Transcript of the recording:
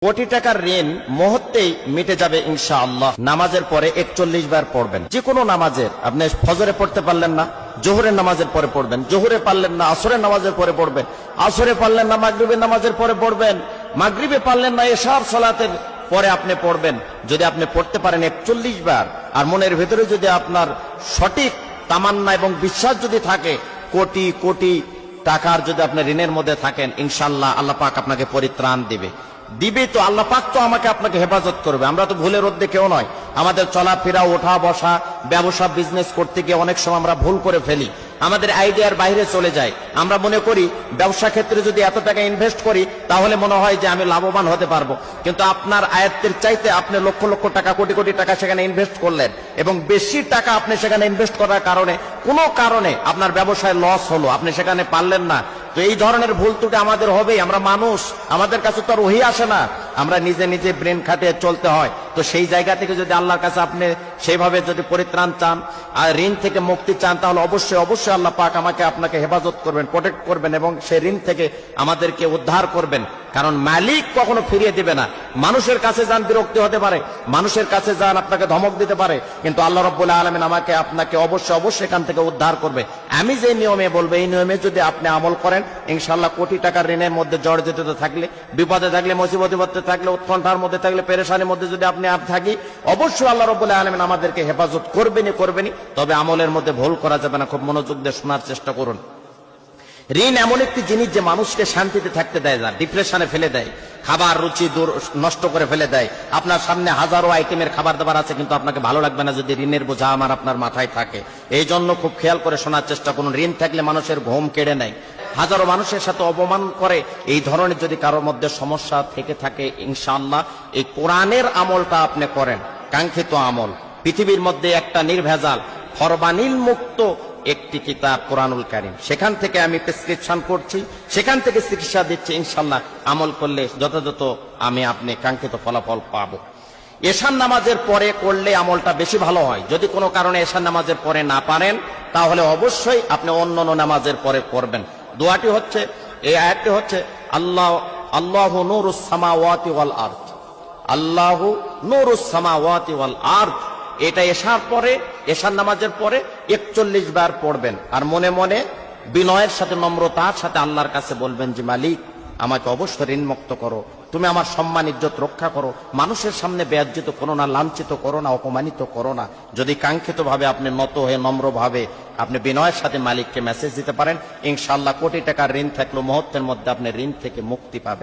কোটি টাকার ঋণ মুহূর্তেই মিটে যাবে ইনশাআল্লাহ। নামাজের পরে 41 বার পড়বেন। যে কোনো নামাজের, আপনি ফজরে পড়তে পারলেন না, জোহরের নামাজের পরে পড়বেন। জোহরে পারলেন না, আসরের নামাজের পরে পড়বেন। আসরে পারলেন না, মাগরিবের নামাজের পরে পড়বেন। মাগরিবে পারলেন না, এশার সালাতের পরে আপনি পড়বেন। যদি আপনি পড়তে পারেন 41 বার, আর মনের ভেতরে যদি আপনার সঠিক তামান্না এবং বিশ্বাস যদি থাকে, কোটি কোটি টাকার যদি আপনি ঋণের মধ্যে থাকেন, ইনশাআল্লাহ আল্লাহ পাক আপনাকে পরিত্রাণ দিবে। তো আল্লাহ পাক তো আমাকে আপনাকে হেফাজত করবে। আমরা তো ভুলের মধ্যে কেউ নয়। আমাদের চলাফেরা, ওঠা বসা, ব্যবসা বিজনেস করতে গিয়ে অনেক সময় আমরা ভুল করে ফেলি, আমাদের আইডিয়ার বাইরে চলে যায়। আমরা মনে করি ব্যবসা ক্ষেত্রে যদি এত টাকা ইনভেস্ট করি তাহলে মনে হয় যে আমি লাভবান হতে পারবো, কিন্তু আপনার আয়ত্তের চাইতে আপনি লক্ষ লক্ষ টাকা, কোটি কোটি টাকা সেখানে ইনভেস্ট করলেন, এবং বেশি টাকা আপনি সেখানে ইনভেস্ট করার কারণে কোনো কারণে আপনার ব্যবসায় লস হলো, আপনি সেখানে পারলেন না। তো এই ধরনের ভুল ত্রুটি আমাদের হবেই। আমরা মানুষ, আমাদের কাছে তো আর ওহী আসে না, আমরা নিজে নিজে ব্রেন খাটিয়ে চলতে হয়। তো সেই জায়গা থেকে যদি আল্লাহর কাছে আপনি সেইভাবে যদি পরিত্রাণ চান আর ঋণ থেকে মুক্তি চান, তাহলে অবশ্যই অবশ্যই আল্লাহ পাক আমাকে আপনাকে হেফাজত করবেন, প্রোটেক্ট করবেন, এবং সেই ঋণ থেকে আমাদেরকে উদ্ধার করবেন। কারণ মালিক কখনো ফিরিয়ে দিবে না। মানুষের কাছে যান, বিরক্তি হতে পারে, মানুষের কাছে যান, আপনাকে ধমক দিতে পারে, কিন্তু আল্লাহ রাব্বুল আলামিন আমাকে আপনাকে অবশ্যই অবশ্যই এখান থেকে উদ্ধার করবে। আমি যে নিয়মে বলবো, এই নিয়মে যদি আপনি আমল করেন, ইনশাআল্লাহ কোটি টাকার ঋণের মধ্যে জর্জরিত থাকলে, বিপদে থাকলে, মুসিবতে থাকলে, উৎকণ্ঠার মধ্যে থাকলে, পেরেশানির মধ্যে যদি আপনি আর থাকি, অবশ্যই আল্লাহ রাব্বুল আলামিন আমাদেরকে হেফাজত করবেনই। তবে আমলের মধ্যে ভুল করা যাবে না। খুব মনোযোগ দিয়ে শোনার চেষ্টা করুন। ঋণ এমন একটি জিনিস যে মানুষকে শান্তিতে থাকতে দেয় না, ডিপ্রেশনে ফেলে দেয়, খাবার রুচি নষ্ট করে ফেলে দেয়। আপনার সামনে হাজারো আইটেমের খাবার দাবার আছে, কিন্তু আপনাকে ভালো লাগবে না যদি ঋণের বোঝা আপনার মাথায় থাকে। এই জন্য খুব খেয়াল করে শোনার চেষ্টা করুন। ঋণ থাকলে মানুষের ঘুম কেড়ে নেয়, হাজারো মানুষের সাথে অপমান করে। এই ধরনের যদি কারোর মধ্যে সমস্যা থেকে থাকে, ইনশাআল্লাহ এই কোরআনের আমলটা আপনি করেন, কাঙ্ক্ষিত আমল। পৃথিবীর মধ্যে একটা নির্ভেজাল, ফরমানিল মুক্ত একটি কিতাব কোরআনুল কারীম, সেখান থেকে আমি প্রেসক্রিপশন করছি, সেখান থেকে চিকিৎসা দিচ্ছি। ইনশাআল্লাহ আমল করলে যথাযথ আপনি কাঙ্ক্ষিত ফলাফল পাবো। এশার নামাজের পরে করলে আমলটা বেশি ভালো হয়। যদি কোনো কারণে এশার নামাজের পরে না পারেন, তাহলে অবশ্যই আপনি অন্য নামাজের পরে করবেন। দোয়াটি হচ্ছে, এই আয়াতটি হচ্ছে, আল্লাহু নূরুস সামাওয়াতি ওয়াল আরদ, আল্লাহু নূরুস সামাওয়াতি ওয়াল আরদ। এটা এশার নামাজের পরে 41 বার পড়বেন, আর মনে মনে বিনয়ের সাথে, নম্রতার সাথে আল্লাহর কাছে বলবেন যে মালিক, আমাকে অবশ্যই ঋণ মুক্ত করো, তুমি আমার সম্মান ইজ্জত রক্ষা করো, মানুষের সামনে বেয়াজ্জিত করো না, লাঞ্ছিত করো না, অপমানিত করো না। যদি কাঙ্ক্ষিত ভাবে আপনি নত হয়ে নম্র ভাবে আপনি বিনয়ের সাথে মালিককে মেসেজ দিতে পারেন, ইনশাআল্লাহ কোটি টাকার ঋণ থাকলেও মুহূর্তের মধ্যে আপনি ঋণ থেকে মুক্তি পাবেন।